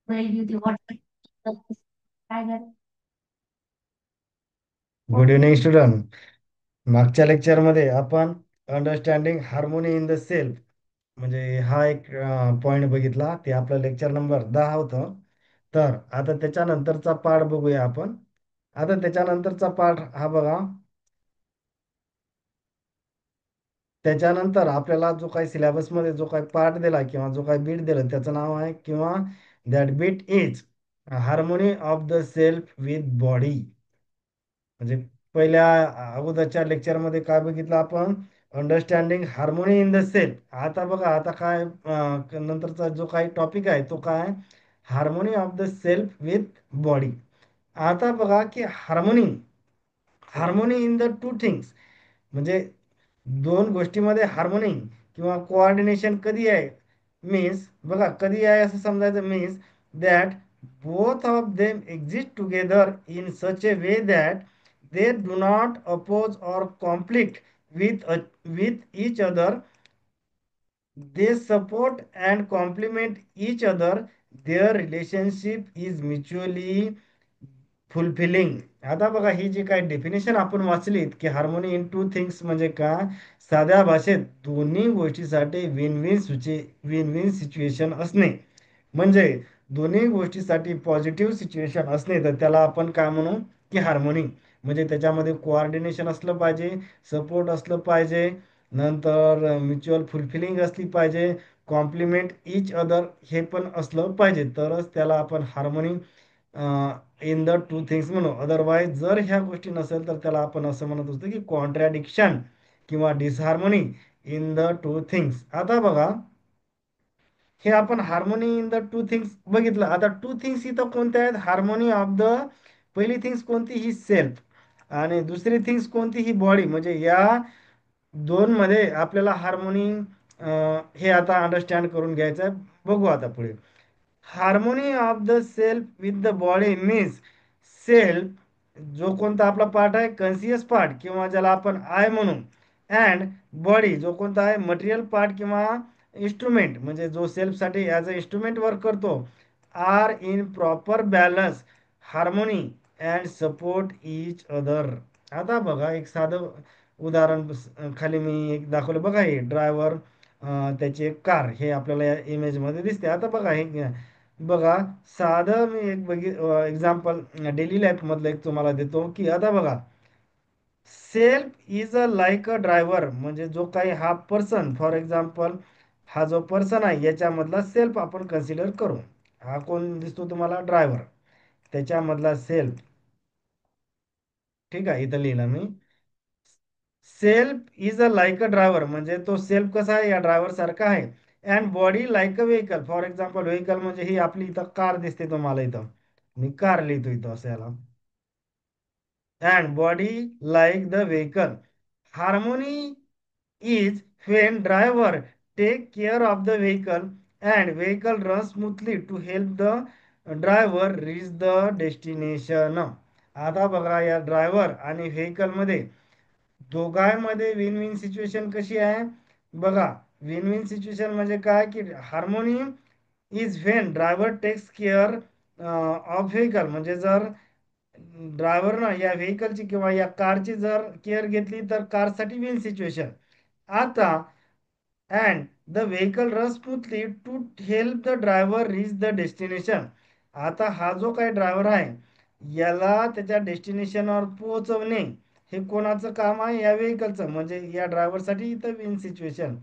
काय झालं? Good evening student. मागच्या लेक्चरमध्ये आपण understanding harmony in the self म्हणजे हा एक पॉइंट बघितला. ते आपलं लेक्चर नंबर 10 होतं. तर आता त्याच्यानंतरचा पार्ट बघूया आपण. आता त्याच्यानंतरचा पार्ट हा बघा. त्याच्यानंतर आपल्याला जो काही सिलेबसमध्ये जो काही पार्ट दिला किंवा जो काही बीट दिला त्याचं नाव आहे किंवा that bit is harmony of the self with body. म्हणजे पहिल्या अगोदरच्या लेक्चरमध्ये काय बघितलं आपण? Understanding harmony in the self. आता बघा, आता काय नंतरचा जो काही टॉपिक आहे तो काय? Harmony of the self with body. आता बघा की harmony harmony in the two things म्हणजे दोन गोष्टीमध्ये हार्मोनी किंवा कोऑर्डिनेशन कधी आहे? मीन्स बघा, कधी आहे असं समजायचं. Means that both of them exist together in such a way that they do not oppose or conflict with each other. They support and complement each other. Their relationship is mutually fulfilling. आता बघा, ही जी काही definition आपण वाचलीत की harmony in two things म्हणजे काय? साध्या भाषेत दोन्ही गोष्टीसाठी विन विन सिच्युएशन असणे. म्हणजे दोन्ही गोष्टीसाठी पॉझिटिव्ह सिच्युएशन असणे तर त्याला आपण काय म्हणू? की हार्मोनी. म्हणजे त्याच्यामध्ये कोऑर्डिनेशन असलं पाहिजे, सपोर्ट असलं पाहिजे, नंतर म्युच्युअल फुलफिलिंग असली पाहिजे, कॉम्प्लिमेंट इच अदर हे पण असलं पाहिजे, तरच त्याला आपण harmony in the two things म्हणू. अदरवाईज जर ह्या गोष्टी नसेल तर त्याला आपण असं म्हणत असतो की कॉन्ट्रॅडिक्शन किंवा डिसहार्मोनी इन द टू थिंग्स. आता बघा, हे आपण harmony in the two things बघितलं. आता टू थिंग्स इथं कोणत्या आहेत? हार्मोनी ऑफ द पहिली थिंग्स कोणती? ही सेल्फ. आणि दुसरी थिंग्स कोणती? ही बॉडी. म्हणजे या दोन मध्ये आपल्याला हार्मोनी हे आता अंडरस्टँड करून घ्यायचं आहे. बघू आता पुढे. Harmony of the self with the body means self जो कोणता आपला पार्ट आहे, कॉन्शियस पार्ट किंवा ज्याला आपण आय म्हणू, अँड बॉडी जो कोणता आहे, मटेरियल पार्ट किंवा इन्स्ट्रुमेंट म्हणजे जो सेल्फसाठी ॲज अ इन्स्ट्रुमेंट वर्क करतो, are in proper balance, harmony and support each other. आता बघा, एक साधं उदाहरण खाली मी एक दाखवलं बघा. हे ड्रायव्हर, त्याची एक कार हे आपल्याला या इमेजमध्ये दिसते. आता बघा, हे बघा, साधं मी एक एक्झाम्पल डेली लाईफमधलं एक तुम्हाला देतो की आता बघा, self is a like a driver म्हणजे जो काही हा पर्सन, फॉर एक्झाम्पल हा जो पर्सन आहे याच्यामधला सेल्फ आपण कन्सिडर करू. हा कोण दिसतो तुम्हाला? ड्रायव्हर. त्याच्यामधला सेल्फ. ठीक आहे, इथं लिहिलं मी. Self is a like a driver म्हणजे तो सेल्फ कसा आहे? या ड्रायव्हर सारखा आहे. And body like a vehicle. For example vehicle म्हणजे ही आपली इथं कार दिसते तुम्हाला. इथं मी कार लिहितो इथं असं याला. And body like the vehicle. Harmony is when driver take care of the vehicle and vehicle runs smoothly to help the driver reach the destination. आता बघा, या ड्रायव्हर आणि व्हेकल मध्ये दोघांमध्ये विन विन सिच्युएशन कशी आहे? बघा, विन विन सिच्युएशन म्हणजे काय? की harmony is when driver takes care of vehicle म्हणजे जर ड्रायव्हरनं या व्हेकलची किंवा या कारची जर केअर घेतली तर कारसाठी विन सिच्युएशन. आता and the vehicle run smoothly to help the driver reach the destination. आता हा जो काही ड्रायव्हर आहे याला त्याच्या डेस्टिनेशनवर पोहोचवणे हे कोणाचं काम आहे? या व्हेकलचं. म्हणजे या ड्रायव्हरसाठी इथं विन सिच्युएशन.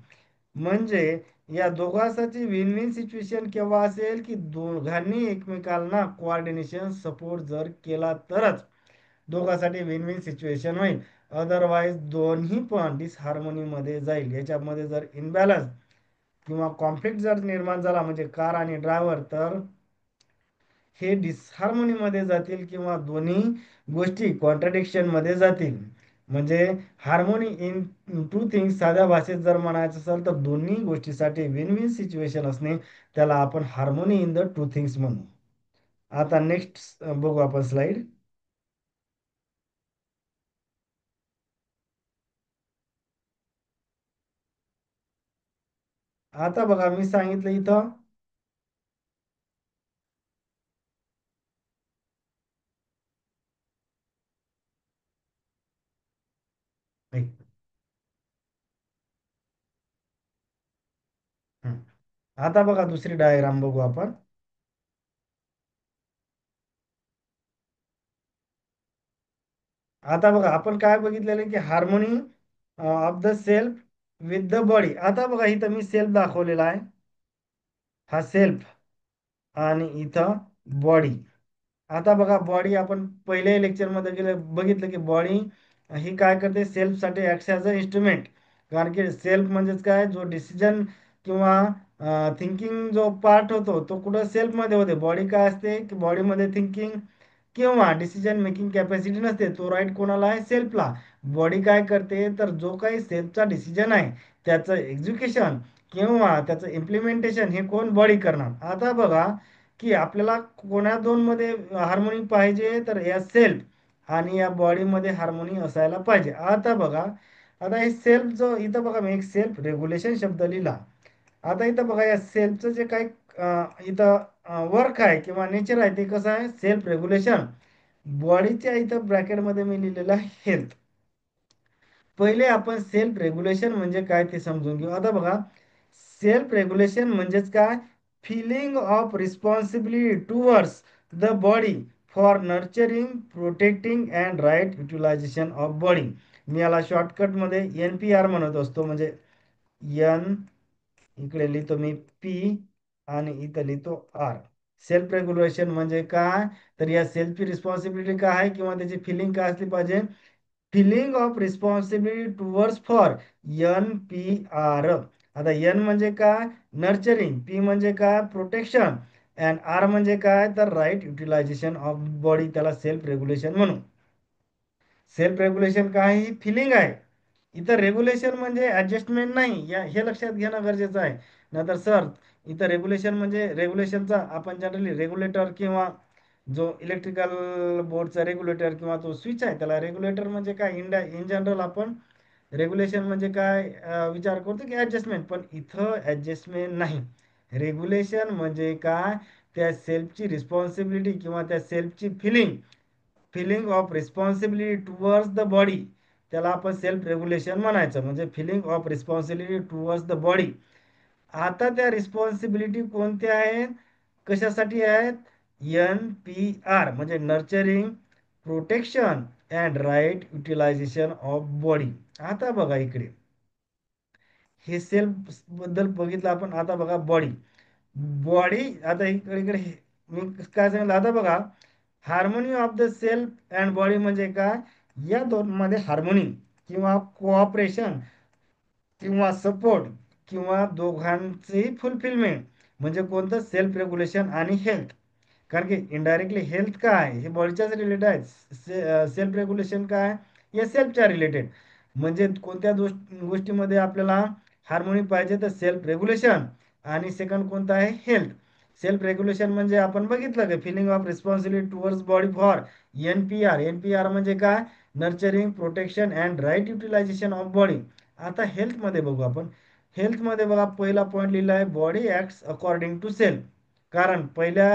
म्हणजे या दोघांसाठी विन विन सिच्युएशन केव्हा असेल? की दोघांनी एकमेकांना कोऑर्डिनेशन सपोर्ट जर केला तरच दोघांसाठी विन विन सिच्युएशन होईल. अदरवाईज दोन्ही पण डिसहार्मोनीमध्ये जाईल. याच्यामध्ये जर इनबॅलन्स किंवा कॉन्फ्लिक्ट जर निर्माण झाला म्हणजे कार आणि ड्रायव्हर, तर हे डिसहार्मोनीमध्ये जातील किंवा दोन्ही गोष्टी कॉन्ट्रडिक्शनमध्ये जातील. म्हणजे हार्मोनी इन टू थिंग्स साध्या भाषेत जर म्हणायचं असेल तर दोन्ही गोष्टीसाठी विन विन सिच्युएशन असणे त्याला आपण harmony in the two things म्हणू. आता नेक्स्ट बघू आपण स्लाइड. आता बघा, मी सांगितलं इथं एक- हं. आता बघा दुसरी डायग्राम बघू आपण. आता बघा आपण काय बघितलेलं आहे की harmony of the self with the body. आता बघा इथं मी सेल्फ दाखवलेला आहे, हा सेल्फ, आणि इथं बॉडी. आता बघा बॉडी आपण पहिल्या लेक्चरमध्ये गेलं बघितलं की बॉडी ही काय करते, सेल्फसाठी ॲक्ट ॲज अ इन्स्ट्रुमेंट. कारण की सेल्फ म्हणजेच काय, जो डिसिजन किंवा थिंकिंग जो पार्ट होतो तो कुठं सेल्फमध्ये होते. बॉडी काय असते की बॉडीमध्ये थिंकिंग किंवा डिसिजन मेकिंग कॅपॅसिटी नसते, तो राईट कोणाला आहे, सेल्फला. बॉडी काय करते तर जो काही सेल्फचा डिसिजन आहे त्याचं एक्झिक्युशन किंवा त्याचं इम्प्लिमेंटेशन हे कोण, बॉडी करणार. आता बघा की आपल्याला कोणा दोन मध्ये हार्मोनी पाहिजे तर या सेल्फ आणि या बॉडीमध्ये हार्मोनी असायला पाहिजे. आता बघा, आता हे सेल्फ जो इथं बघा मी एक सेल्फ रेग्युलेशन शब्द लिहिला. आता इथं बघा या सेल्फचं जे काही इथं वर्क आहे किंवा नेचर आहे ते कसं आहे, सेल्फ रेग्युलेशन. बॉडीच्या इथं ब्रॅकेटमध्ये मी लिहिलेलं आहे हेल्थ. पहिले आपण सेल्फ रेग्युलेशन म्हणजे काय ते समजून घेऊ. आता बघा, सेल्फ रेग्युलेशन म्हणजेच काय, feeling of responsibility towards the body for nurturing, protecting and right utilisation of body. मी याला शॉर्टकटमध्ये NPR म्हणत असतो. म्हणजे एन, इकडे लिहितो मी पी, आणि इथं लिहितो आर. सेल्फ रेग्युलेशन म्हणजे काय, तर या सेल्फची रिस्पॉन्सिबिलिटी काय आहे किंवा त्याची फिलिंग काय असली पाहिजे, feeling of responsibility towards for, NPR. आता एन म्हणजे काय, नर्चरिंग, पी म्हणजे काय, प्रोटेक्शन, अँड आर म्हणजे काय तर राईट युटिलायझेशन ऑफ बॉडी, त्याला सेल्फ रेग्युलेशन म्हणून. सेल्फ रेग्युलेशन काय, ही फिलिंग आहे. इथं रेग्युलेशन म्हणजे ऍडजस्टमेंट नाही, हे लक्षात घेणं गरजेचं आहे. नाहीतर सर, इथं रेग्युलेशन म्हणजे रेग्युलेशनचा आपण जनरली रेग्युलेटर किंवा जो इलेक्ट्रिकल बोर्डचा रेग्युलेटर किंवा तो स्विच आहे त्याला रेग्युलेटर म्हणजे काय, इन जनरल आपण रेग्युलेशन म्हणजे काय विचार करतो की ऍडजस्टमेंट, पण इथं ऍडजस्टमेंट नाही. रेग्युलेशन म्हणजे काय, त्या सेल्फची रिस्पॉन्सिबिलिटी किंवा त्या सेल्फची feeling, feeling of responsibility towards the body, त्याला आपण सेल्फ रेग्युलेशन म्हणायचं. म्हणजे feeling of responsibility towards the body. आता त्या रिस्पॉन्सिबिलिटी कोणत्या आहेत, कशासाठी आहेत, NPR म्हणजे nurturing, protection and right utilisation of body. आता बघा इकडे, हे सेल्फ बद्दल बघितलं आपण. आता बघा बॉडी. बॉडी आता इकडे इकडे मी काय सांगितलं, आता बघा, harmony of the self and body म्हणजे काय, या दोन मध्ये हार्मोनी किंवा कोऑपरेशन किंवा सपोर्ट किंवा दोघांचेही फुलफिलमेंट म्हणजे कोणतं, सेल्फ रेग्युलेशन आणि हेल्थ. कारण की इनडायरेक्टली हेल्थ काय, हे बॉडीच्याच रिलेटेड आहे. सेल्फ रेग्युलेशन काय, हे सेल्फच्या रिलेटेड. म्हणजे कोणत्या गोष्टीमध्ये आपल्याला हार्मोनी पाहिजे तर सेल्फ रेग्युलेशन, आणि सेकंड कोणतं आहे, हेल्थ. सेल्फ रेग्युलेशन म्हणजे आपण बघितलं की feeling of responsibility towards body for, NPR म्हणजे काय, nurturing, protection and right utilisation of body. आता हेल्थमध्ये बघू आपण. हेल्थमध्ये बघा पहिला पॉईंट लिहिला आहे, body acts according to self. कारण पहिल्या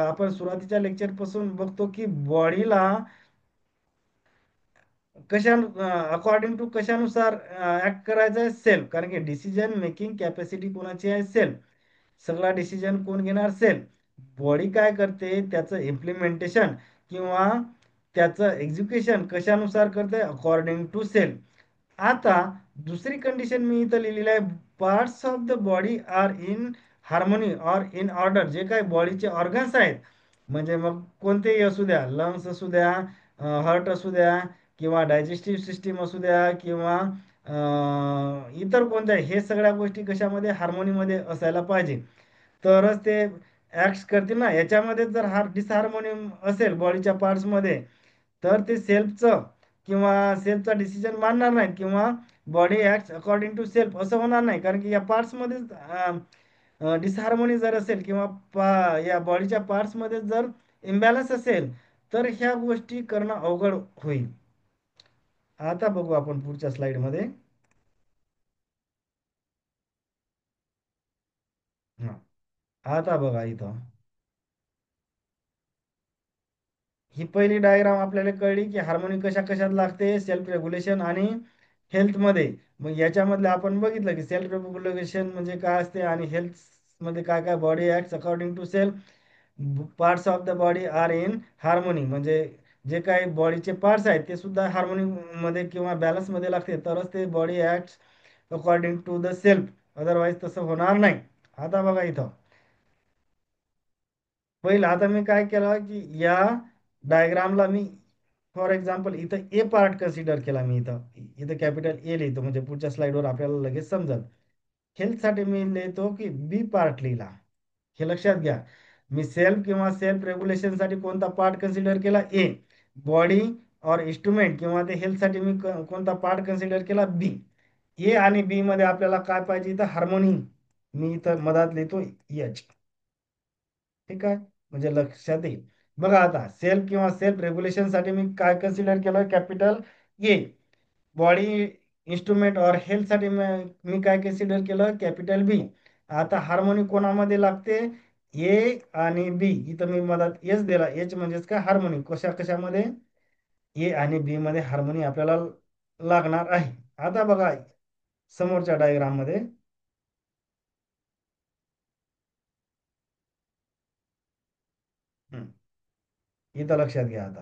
आपण सुरुवातीच्या लेक्चर पासून बघतो की बॉडीला कशा, अकॉर्डिंग टू कशानुसार ऍक्ट करायचं आहे, सेल्फ. कारण की डिसिजन मेकिंग कॅपॅसिटी कोणाची आहे, सेल्फ. सगळा डिसिजन कोण घेणार, सेल्फ. बॉडी काय करते, त्याचं इम्प्लिमेंटेशन किंवा त्याचं एक्झिक्युशन कशानुसार करते, अकॉर्डिंग टू सेल्फ. आता दुसरी कंडिशन मी इथं लिहिलेली आहे, parts of the body are in harmony or in order. जे काही बॉडीचे ऑर्गन्स आहेत, म्हणजे मग कोणतेही असू द्या, लंग्स असू द्या, हार्ट असू द्या, किंवा डायजेस्टिव्ह सिस्टीम असू द्या, किंवा इतर कोणत्या, हे सगळ्या गोष्टी कशामध्ये, हार्मोनीमध्ये असायला पाहिजे, तरच ते ऍक्ट करतील ना. याच्यामध्ये जर डिसहार्मोनियम असेल बॉडीच्या पार्ट्समध्ये, तर ते सेल्फचं किंवा सेल्फचा डिसिजन मानणार नाहीत किंवा body act according to self असं होणार नाही. कारण की या पार्ट्समध्ये डिसहार्मोनी जर असेल किंवा या बॉडीच्या पार्ट्समध्ये जर इम्बॅलन्स असेल तर ह्या गोष्टी करणं अवघड होईल. आता बघू आपण पुढच्या स्लाइडमध्ये. हा, आता बघा इथं ही पहिली डायग्राम आपल्याला कळली की हार्मोनी कशा कशात लागते, सेल्फ रेग्युलेशन आणि हेल्थमध्ये. मग याच्यामधले आपण बघितलं की सेल्फ रेग्युलेशन म्हणजे काय असते आणि हेल्थमध्ये काय काय body acts according to self parts of the body are in harmony. म्हणजे जे काही बॉडीचे पार्ट्स आहेत ते सुद्धा हार्मोनीमध्ये किंवा बॅलन्समध्ये लागते तरच ते body acts according to the self, otherwise तसं होणार नाही. आता बघा इथं पहिलं आता मी काय केलं की या डायग्रामला मी फॉर एक्झाम्पल इथं ए पार्ट कन्सिडर केला. मी इथं इथं कॅपिटल ए लिहितो म्हणजे पुढच्या स्लाइडवर आपल्याला लगेच समजेल. हेल्थसाठी मी लिहितो की बी पार्ट लिहिला. हे लक्षात घ्या. मी सेल्फ किंवा सेल्फ रेग्युलेशनसाठी कोणता पार्ट कन्सिडर केला? ए. बॉडी और इन्स्ट्रुमेंट किंवा ते हेल्थसाठी मी कोणता पार्ट कन्सिडर केला? बी. ए आणि बी मध्ये आपल्याला काय पाहिजे? इथं हार्मोनी. मी इथं मधात लिहितो एच. ठीक आहे, म्हणजे लक्षात येईल. बघा आता सेल्फ किंवा सेल्फ रेग्युलेशनसाठी मी काय कन्सिडर केलं? कॅपिटल ए. बॉडी इन्स्ट्रुमेंट और हेल्थसाठी मी काय कन्सिडर केलं? कॅपिटल बी. आता हार्मोनी कोणामध्ये लागते? ए आणि बी. इथं मी मधात एच दिला. एच म्हणजेच काय? हार्मोनी. कशा कशामध्ये? ए आणि बी मध्ये हार्मोनी आपल्याला लागणार आहे. आता बघा समोरच्या डायग्राम मध्ये. हम्म, इथं लक्षात घ्या आता.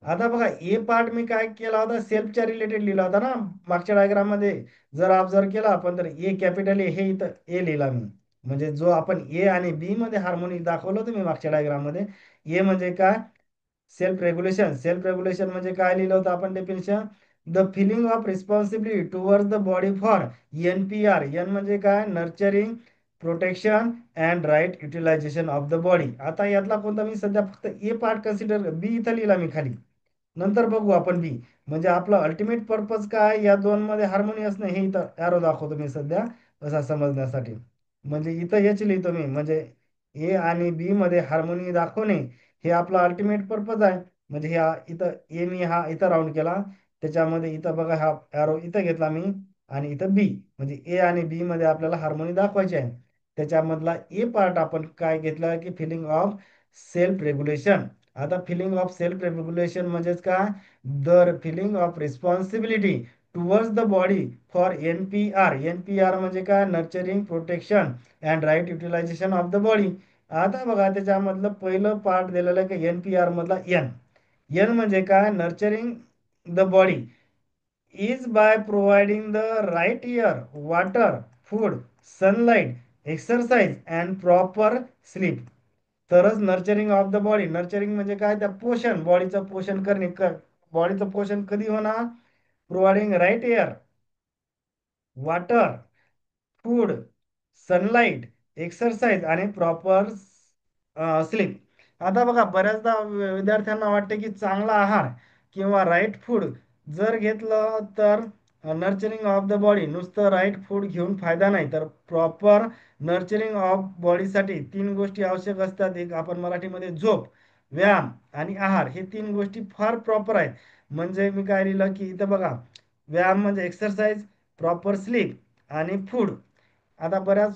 आता बघा ए पार्ट मी काय केला होता? सेल्फच्या रिलेटेड लिहिला होता ना मागच्या डायग्राम मध्ये. जर ऑब्झर्व केला आपण तर ए कॅपिटल ए हे इथं ए लिहिला मी. म्हणजे जो आपण ए आणि बी मध्ये हार्मोनी दाखवलं होतं मी मागच्या डायग्राम मध्ये. ए म्हणजे काय? Self regulation. सेल्फ रेग्युलेशन म्हणजे काय लिहिलं होतं आपण definition? The feeling of responsibility towards the body for NPR. N म्हणजे काय? Nurturing, protection and right utilisation of the body. आता यातला कोणता? मी सध्या फक्त ए पार्ट कन्सिडर बी इथं लिहिला मी खाली. नंतर बघू आपण बी. म्हणजे आपलं अल्टिमेट पर्पज काय? या दोन मध्ये हार्मोनी असणं. हे इथं ॲरो दाखवतो मी सध्या असा समजण्यासाठी. म्हणजे इथं हेच लिहितो मी. म्हणजे ए आणि बी मध्ये हार्मोनी दाखवणे हे आपला अल्टिमेट पर्पज आहे. म्हणजे ह्या इथं ए मी हा इथं राऊंड केला. त्याच्यामध्ये इथं बघा हा ॲरो इथं घेतला मी आणि इथं बी. म्हणजे ए आणि बी मध्ये आपल्याला हार्मोनी दाखवायची आहे. त्याच्यामधला ए पार्ट आपण काय घेतला की फिलिंग ऑफ सेल्फ रेग्युलेशन. आता फिलिंग ऑफ सेल्फ रेग्युलेशन म्हणजेच काय? The feeling of responsibility towards the body for NPR. NPR म्हणजे काय? Nurturing, protection and right utilisation of the body. आता बघा त्याच्यामधलं पहिलं पार्ट दिलेलं आहे की NPR मधला एन. एन म्हणजे काय? Nurturing the body is by providing the right air, water, food, sunlight, exercise and proper sleep. तरच nurturing of the body. Nurturing म्हणजे काय? त्या पोषण, बॉडीचं पोषण करणे. बॉडीचं पोषण कधी होणार? Providing right air, water, food, sunlight, exercise आणि प्रॉपर स्लीप. आता बघा बऱ्याचदा विद्यार्थ्यांना वाटते की चांगला आहार किंवा राईट फूड जर घेतलं तर नर्चरिंग ऑफ द बॉडी. नुसतं राईट फूड घेऊन फायदा नाही, तर प्रॉपर नर्चरिंग ऑफ बॉडीसाठी तीन गोष्टी आवश्यक असतात. एक आपण मराठीमध्ये झोप, व्यायाम आणि आहार, हे तीन गोष्टी फार प्रॉपर आहेत. म्हणजे मी काय लिहिलं की इथं बघा, व्यायाम म्हणजे एक्सरसाइज, प्रॉपर स्लीप आणि फूड. आता बऱ्याच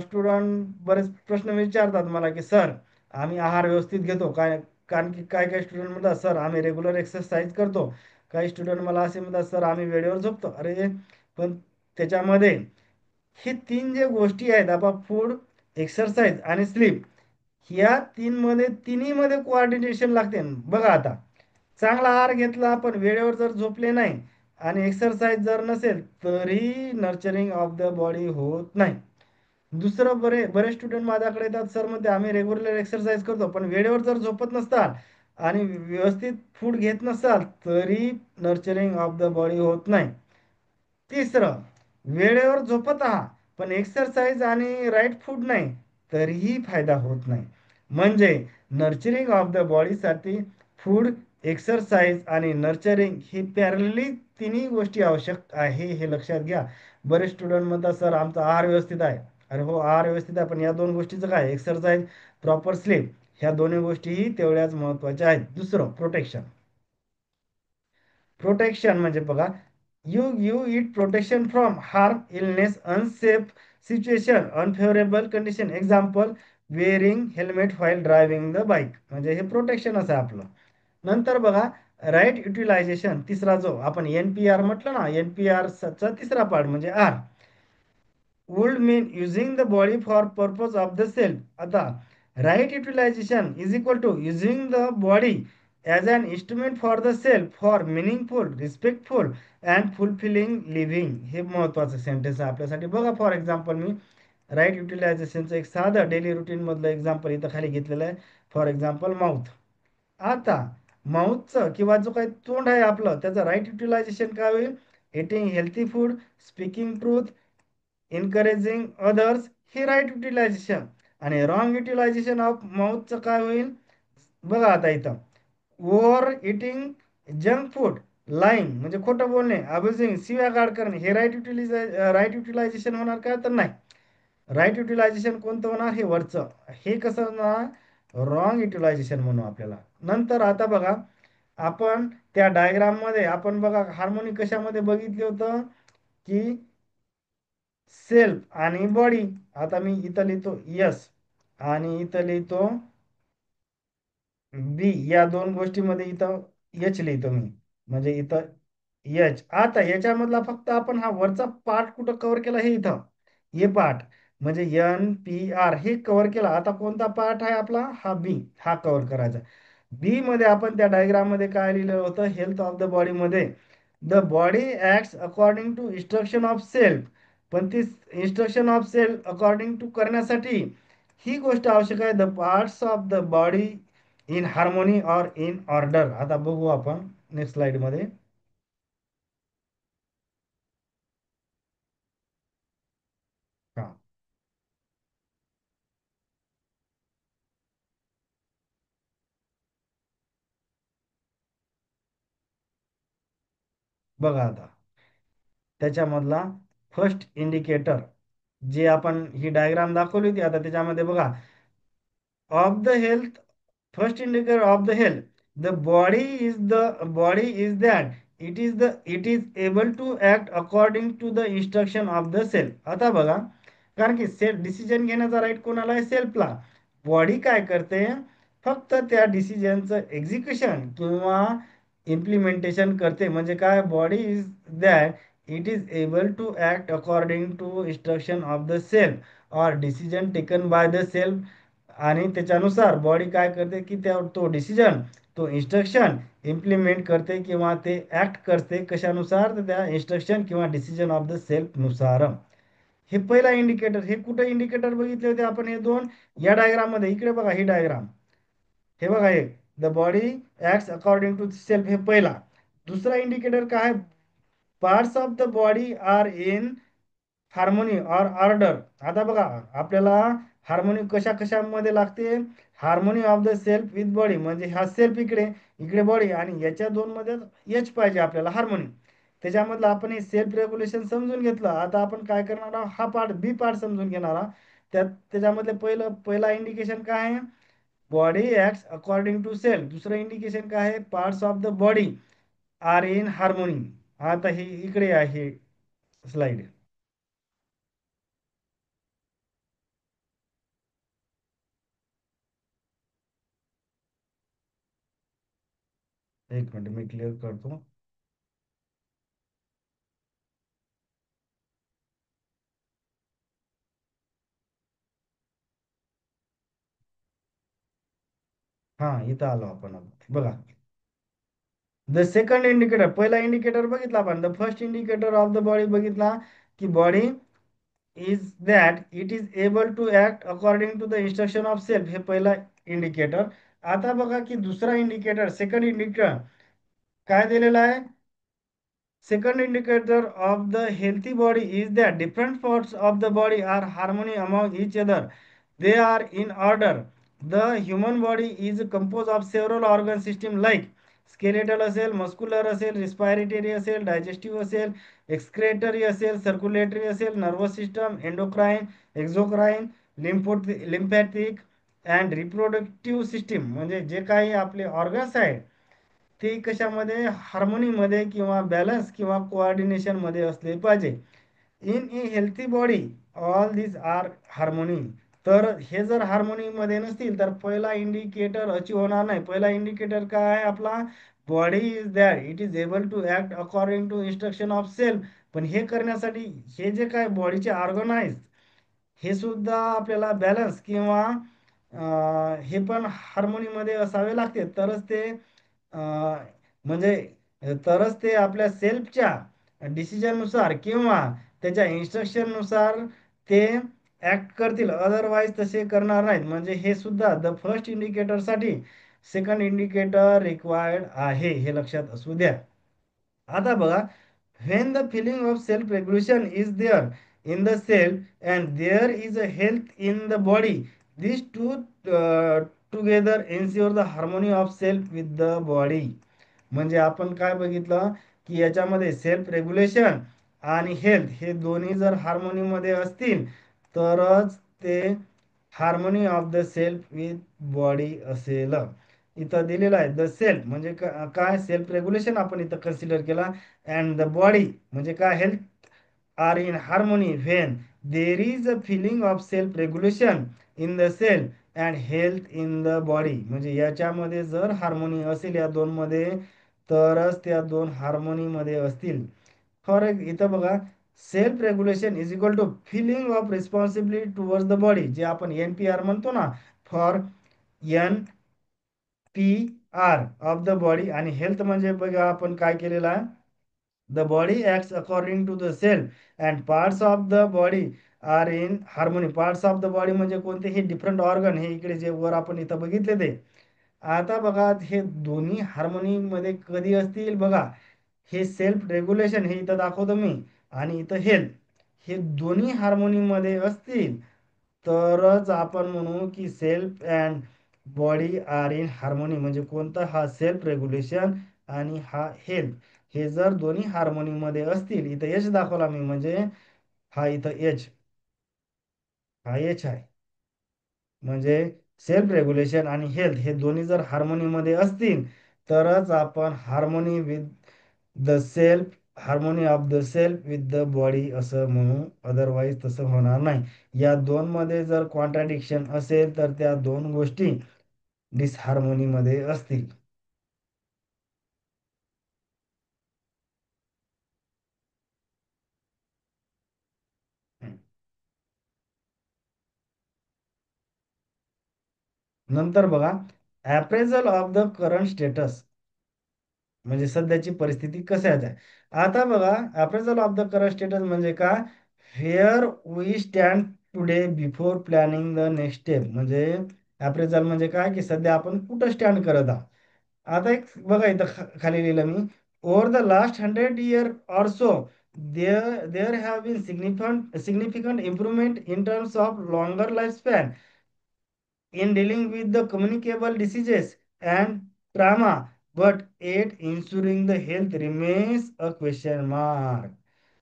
स्टुडंट बरेच प्रश्न विचारतात मला की सर आम्ही आहार व्यवस्थित घेतो काय? कारण की काय काय स्टुडंट म्हणतात सर आम्ही रेग्युलर एक्सरसाइज करतो. काही स्टुडंट मला असे म्हणतात सर आम्ही वेळेवर झोपतो. अरे पण त्याच्यामध्ये हे तीन जे गोष्टी आहेत, आपण फूड, एक्सरसाइज आणि स्लीप, ह्या तीन मध्ये तिन्ही मध्ये कोऑर्डिनेशन लागते. बघा आता चांगला आहार घेतला पण वेळेवर जर झोपले नाही आणि एक्सरसाइज जर नसेल तरी नर्चरिंग ऑफ द बॉडी होत नाही. दुसरं बरेच स्टुडंट माझ्याकडे येतात सर म्हणते आम्ही रेग्युलर एक्सरसाइज करतो पण वेळेवर जर झोपत नसताल आणि व्यवस्थित फूड घेत नसाल तरी नर्चरिंग ऑफ द बॉडी होत नाही. तिसरं, वेळेवर झोपत आहात पण एक्सरसाइज आणि राईट फूड नाही तरीही फायदा होत नाही. म्हणजे नर्चरिंग ऑफ द बॉडीसाठी फूड, एक्सरसाइज आणि नर्चरिंग ही पॅरलली तिन्ही गोष्टी आवश्यक आहे, हे लक्षात घ्या. बरेच स्टुडंट म्हणतात सर आमचा आहार व्यवस्थित आहे. अरे हो आहार व्यवस्थित आहे पण या दोन गोष्टीचं काय? एक्सरसाइज, प्रॉपर स्लीप, ह्या दोन्ही गोष्टीही तेवढ्याच महत्त्वाच्या आहेत. दुसरं प्रोटेक्शन. प्रोटेक्शन म्हणजे बघा, you you it protection from harm, illness, unsafe situation, unfavourable condition. Example, wearing helmet while driving the bike. म्हणजे हे प्रोटेक्शनच आहे आपलं. नंतर बघा राईट युटिलायझेशन, तिसरा जो आपण NPR म्हटलं ना, NPR चा तिसरा पार्ट म्हणजे R, would mean using the body for purpose of the self. आता right utilization is equal to using the body as an instrument for the self for meaningful, respectful and fulfilling living. हे महत्वाचं sentence आहे आपल्यासाठी. बघा for example me right युटिलायझेशनचं एक साधं daily routine मधलं example इथं खाली घेतलेलं आहे. For example mouth. आता माउथचं किंवा जो काही तोंड आहे आपलं त्याचं राईट युटिलायझेशन काय होईल? Eating healthy food, speaking truth, encouraging others, हे राईट युटिलायझेशन. आणि रॉंग युटिलायझेशन ऑफ माउथचं काय होईल? बघा आता इथं over eating junk food, lying म्हणजे खोटं बोलणे, अब्युझिंग शिव्या गाळ करणे, हे राईट युटिलायझेशन होणार का? तर नाही. राईट युटिलायझेशन कोणतं होणार? हे वरचं. हे कसं होणार? रॉंग युटिलायझेशन म्हणू आपल्याला. नंतर आता बघा आपण त्या डायग्राम मध्ये आपण बघा हार्मोनी कशामध्ये बघितले होतं की सेल्फ आणि बॉडी. आता मी इथं लिहितो यस आणि इथं लिहितो बी, या दोन गोष्टीमध्ये इथं एच लिहितो मी, म्हणजे इथं एच. आता याच्यामधला फक्त आपण हा वरचा पार्ट कुठं कव्हर केला? हे इथं हे पार्ट म्हणजे NPR हे कव्हर केला. आता कोणता पार्ट आहे आपला? हा बी, हा कव्हर करायचा. बी मध्ये आपण त्या डायग्राम मध्ये काय लिहिलं होतं? हेल्थ ऑफ द बॉडी मध्ये the body acts according to instruction of self. पण ती instruction of self according to करण्यासाठी ही गोष्ट आवश्यक आहे, the parts of the body in harmony और इन ऑर्डर. आता बघू आपण नेक्स्ट स्लाइड मध्ये. हा बघा आता त्याच्यामधला फर्स्ट इंडिकेटर जे आपण ही डायग्राम दाखवली होती, आता त्याच्यामध्ये बघा of the health, first indicator of the health, the body is that it is able to act according to the instruction of the self. आता बघा कारण की सेल्फ डिसिजन घेण्याचा राईट कोणाला आहे? सेल्फला. बॉडी काय करते? फक्त त्या डिसिजनचं एक्झिक्युशन किंवा इम्प्लिमेंटेशन करते. म्हणजे काय? Body is that it is able to act according to instruction of the self or decision taken by the self. आणि त्याच्यानुसार बॉडी काय करते की त्या तो डिसिजन, तो इन्स्ट्रक्शन इम्प्लिमेंट करते किंवा ते ऍक्ट करते कशानुसार? तर त्या इन्स्ट्रक्शन किंवा डिसिजन ऑफ द सेल्फ नुसार. हे पहिला इंडिकेटर. हे कुठे इंडिकेटर बघितले होते आपण? हे दोन या डायग्राम मध्ये. इकडे बघा ही डायग्राम, हे बघा हे the body acts according to self, हे पहिला. दुसरा इंडिकेटर काय? Parts of the body are in harmony और ऑर्डर. आता बघा आपल्याला हार्मोनी कशा कशामध्ये लागते? Harmony of the self with body, म्हणजे हा सेल्फ इकडे, इकडे बॉडी, आणि याच्या दोन मध्ये एच पाहिजे आपल्याला हार्मोनी. त्याच्यामधलं आपण हे सेल्फ रेग्युलेशन समजून घेतलं. आता आपण काय करणार आहोत? हा पार्ट बी पार्ट समजून घेणार आहोत. त्याच्यामधले पहिला इंडिकेशन काय आहे? Body acts according to self. दुसरं इंडिकेशन काय आहे? Parts of the body are in harmony. आता ही इकडे आहे स्लाइड. एक मिनिट मी क्लिअर करतो. हा इथं आलो आपण आता. बघा द सेकंड इंडिकेटर, पहिला इंडिकेटर बघितला आपण. The first indicator of the body बघितला की body is that it is able to act according to the instruction of self, हे पहिला इंडिकेटर. आता बघा की दुसरा इंडिकेटर, सेकंड इंडिकेटर काय दिलेला आहे? Second indicator of the healthy body is that different parts of the body are harmony among each other. They are in order. The human body is composed of several organ systems like skeletal असेल, muscular असेल, respiratory असेल, digestive असेल, excretory असेल, circulatory असेल, nervous system, endocrine, exocrine, lymphatic and reproductive system. म्हणजे जे काही आपले ऑर्गन्स आहेत ते कशामध्ये? हार्मोनीमध्ये किंवा बॅलन्स किंवा कोऑर्डिनेशन मध्ये असले पाहिजे. In a healthy body all this are harmony. तर हे जर हार्मोनी मध्ये नसतील तर पहिला इंडिकेटर अचीव होणार नाही. पहिला इंडिकेटर काय आहे आपला? Body is that it is able to act according to instruction of self. पण हे करण्यासाठी हे जे काय बॉडीचे ऑर्गन आहेत, हे सुद्धा आपल्याला बॅलन्स किंवा हे पण हार्मोनीमध्ये असावे लागते, तरच ते म्हणजे तरच ते आपल्या सेल्फच्या डिसिजननुसार किंवा त्याच्या इन्स्ट्रक्शननुसार ते ऍक्ट करतील, अदरवाईज तसे करणार नाहीत. म्हणजे हे सुद्धा द फर्स्ट इंडिकेटरसाठी सेकंड इंडिकेटर रिक्वायर्ड आहे, हे लक्षात असू द्या. आता बघा, when the feeling of self regulation is there in the self and there is a health in the body, these two together ensure the harmony of self with the body. म्हणजे आपण काय बघितलं की याच्यामध्ये सेल्फ रेग्युलेशन आणि health हे दोन्ही जर हार्मोनीमध्ये असतील, तरच ते harmony of the self with body असेल. इथं दिलेलं आहे द सेल्फ म्हणजे काय सेल्फ रेग्युलेशन आपण इथं कन्सिडर केला, अँड द बॉडी म्हणजे काय health are in harmony when there is a feeling of self regulation in the self and health in the body. म्हणजे याच्यामध्ये जर हार्मोनी असेल या दोन मध्ये, तरच त्या दोन हार्मोनीमध्ये असतील. फॉर इथं बघा, self regulation is equal to feeling of responsibility towards the body, जे आपण NPR म्हणतो ना, for NPR of the body. आणि हेल्थ म्हणजे बघा आपण काय केलेलं आहे, the body acts according to the self and parts of the body are in harmony. Parts of the body म्हणजे कोणते, हे डिफरंट ऑर्गन, हे इकडे जे वर आपण इथं बघितले ते. आता बघा हे दोन्ही हार्मोनी मध्ये कधी असतील बघा, हे सेल्फ रेग्युलेशन हे इथं दाखवतो मी आणि इथं हेल्थ, हे दोन्ही हार्मोनीमध्ये असतील, तरच आपण म्हणू की self and body are in harmony. म्हणजे कोणता, हा सेल्फ रेग्युलेशन आणि हा हेल्थ, हे जर दोन्ही हार्मोनीमध्ये असतील, इथं एच दाखवला मी म्हणजे हा इथं एच, हा एच आहे. म्हणजे सेल्फ रेग्युलेशन आणि हेल्थ हे दोन्ही जर हार्मोनीमध्ये असतील, तरच आपण harmony with the self, harmony of the self with the body असं म्हणू, अदरवाईज तसं होणार नाही. या दोन मध्ये जर कॉन्ट्राडिक्शन असेल, तर त्या दोन गोष्टी डिसहार्मोनीमध्ये असतील. नंतर बघा, appraisal of the current status, म्हणजे सध्याची परिस्थिती कशाची आहे. आता बघा, appraisal of the current status म्हणजे काय, here we stand today before planning the next step. म्हणजे अप्रेझल म्हणजे काय की सध्या आपण कुठं स्टँड करत आहात. आता एक बघा इथं खाली लिहिलं मी, over the last 100 year or so there have been significant improvement in terms of longer life span in dealing with the communicable diseases and trauma, but yet ensuring the health remains a question mark.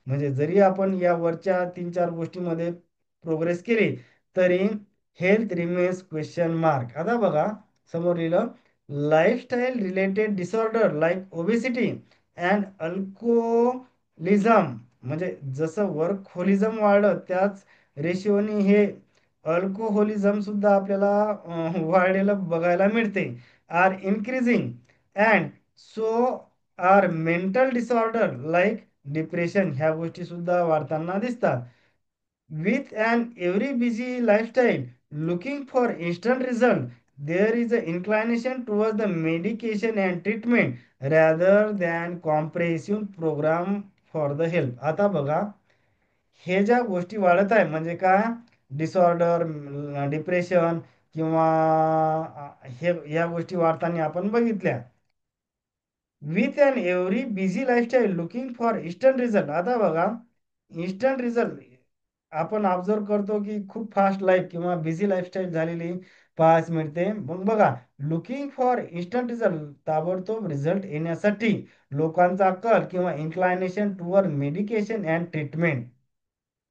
म्हणजे जरी आपण या वरच्या तीन चार गोष्टीमध्ये progress केली, तरी हेल्थ रिमेन्स क्वेश्चन मार्क. आता बघा समोर लिहिलं, lifestyle related disorder like obesity and alcoholism. म्हणजे जसं वर्कहोलिझम वाढलं, त्याच रेशिओनी हे अल्कोहोलिझम सुद्धा आपल्याला वाढलेलं बघायला मिळते, are increasing. And so are mental disorder like depression, ह्या गोष्टी सुद्धा वाढताना दिसतात. With and every busy lifestyle looking for instant result, there is a inclination toward the medication and treatment rather than comprehensive programme for the health. आता बघा, हे ज्या गोष्टी वाढत आहे म्हणजे काय, डिसऑर्डर, डिप्रेशन किंवा हे ह्या गोष्टी वाढताना आपण बघितल्या. With and every busy lifestyle looking for instant result. आता बघा, इन्स्टंट रिझल्ट आपण ऑब्झर्व करतो की खूप फास्ट लाईफ किंवा बिझी लाईफस्टाईल झालेली पाहायला मिळते. मग बघा, लुकिंग फॉर इन्स्टंट रिझल्ट, ताबडतोब रिझल्ट येण्यासाठी लोकांचा कल किंवा inclination toward medication and treatment,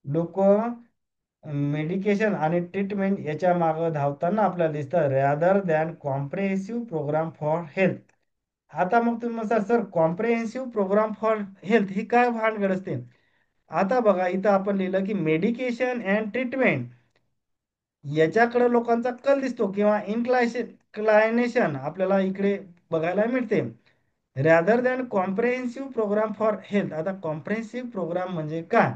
लोक मेडिकेशन आणि ट्रीटमेंट याच्या मागे धावताना आपल्याला दिसतं, rather than comprehensive programme for health. आता मग तुम्ही म्हणता sir comprehensive programme for health ही काय भानगड असते. आता बघा इथं आपण लिहिलं की मेडिकेशन अँड ट्रीटमेंट याच्याकडे लोकांचा कल दिसतो किंवा इन्क्लायनेशन आपल्याला इकडे बघायला मिळते. Rather than comprehensive programme for health. आता कॉम्प्रेहेन्सिव्ह प्रोग्राम म्हणजे काय?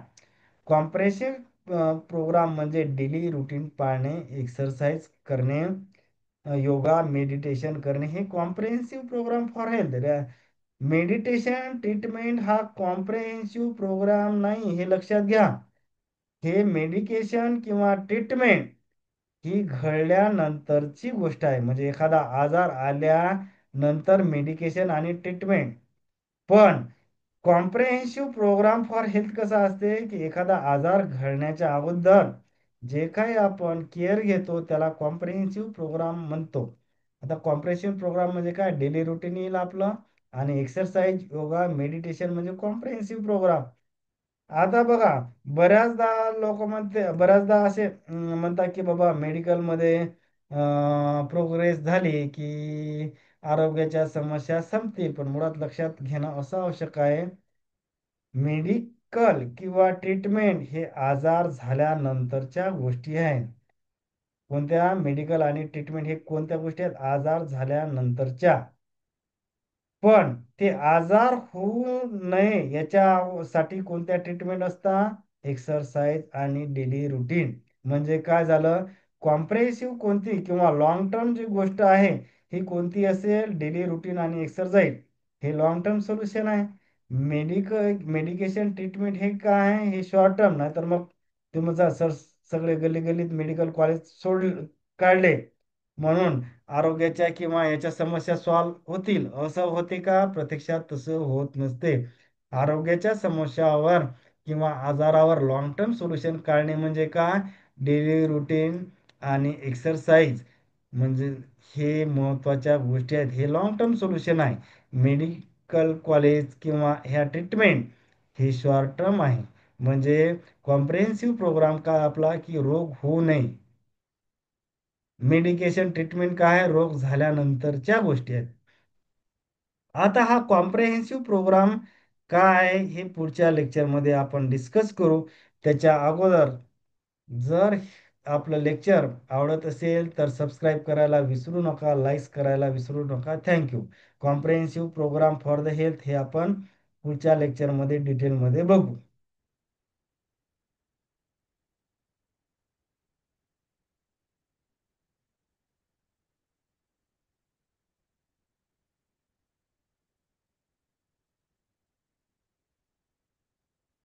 कॉम्प्रेहेन्सिव्ह प्रोग्राम म्हणजे डेली रुटीन पाळणे, एक्सरसाइज करणे, योगा मेडिटेशन करणे, हे comprehensive programme for health. Meditation treatment हा कॉम्प्रेहेन्सिव्ह प्रोग्राम नाही, हे लक्षात घ्या. हे मेडिकेशन किंवा ट्रीटमेंट ही घडल्यानंतरची गोष्ट आहे. म्हणजे एखादा आजार आल्यानंतर मेडिकेशन आणि ट्रीटमेंट. पण कॉम्प्रेहेन्सिव्ह प्रोग्राम फॉर हेल्थ कसा असते, की एखादा आजार घडण्याच्या अगोदर जे काही आपण केअर घेतो त्याला कॉम्प्रेहेन्सिव्ह प्रोग्राम म्हणतो. आता कॉम्प्रेहेन्सिव्ह प्रोग्राम म्हणजे काय? डेली रुटीन येईल आपलं, आणि एक्सरसाइज, योगा, मेडिटेशन म्हणजे कॉम्प्रेहेन्सिव्ह प्रोग्राम. आता बघा, बऱ्याचदा लोक म्हणते, बऱ्याचदा असे म्हणतात की बाबा मेडिकलमध्ये प्रोग्रेस झाली की आरोग्याच्या समस्या संपतील. पण मुळात लक्षात घेणं असं आवश्यक आहे, मेडिकल किंवा ट्रीटमेंट हे आजार झाल्यानंतरच्या गोष्टी आहेत. कोणत्या? मेडिकल आणि ट्रीटमेंट हे कोणत्या गोष्टी आहेत? आजार झाल्यानंतरच्या. पण ते आजार होऊ नये याच्यासाठी कोणत्या ट्रीटमेंट असतात? एक्सरसाइज आणि डेली रुटीन. म्हणजे काय झालं? कॉम्प्रेहेन्सिव्ह कोणती किंवा लॉंग टर्म जी गोष्ट आहे, ही कोणती असेल? डेली रुटीन आणि एक्सरसाइज, हे लॉंग टर्म सोल्युशन आहे. मेडिकेशन ट्रीटमेंट हे काय आहे? हे शॉर्ट टर्म. नाही तर मग तुमचा सर सगळे गल्ली गल्लीत मेडिकल कॉलेज काढले म्हणून आरोग्याच्या किंवा याच्या समस्या सॉल्व्ह होतील, असं होते का? प्रत्यक्षात तसं होत नसते. आरोग्याच्या समस्यावर किंवा आजारावर लॉंग टर्म सोल्युशन काढणे म्हणजे काय? डेली रुटीन आणि एक्सरसाइज, म्हणजे हे महत्त्वाच्या गोष्टी आहेत. हे लॉंग टर्म सोल्युशन आहे. मेडिकल कॉलेज किंवा ह्या ट्रीटमेंट हे शॉर्ट टर्म आहे. म्हणजे कॉम्प्रेहेन्सिव्ह प्रोग्राम काय आपला, की रोग होऊ नये. मेडिकेशन ट्रीटमेंट काय आहे? रोग झाल्यानंतरच्या गोष्टी आहेत. आता हा कॉम्प्रेहेन्सिव्ह प्रोग्राम काय आहे हे पुढच्या लेक्चरमध्ये आपण डिस्कस करू. त्याच्या अगोदर जर आपलं लेक्चर आवडत असेल तर सबस्क्राईब करायला विसरू नका, लाईक्स करायला विसरू नका. Thank you. Comprehensive programme for the health हे आपण पुढच्या लेक्चरमध्ये डिटेलमध्ये बघू.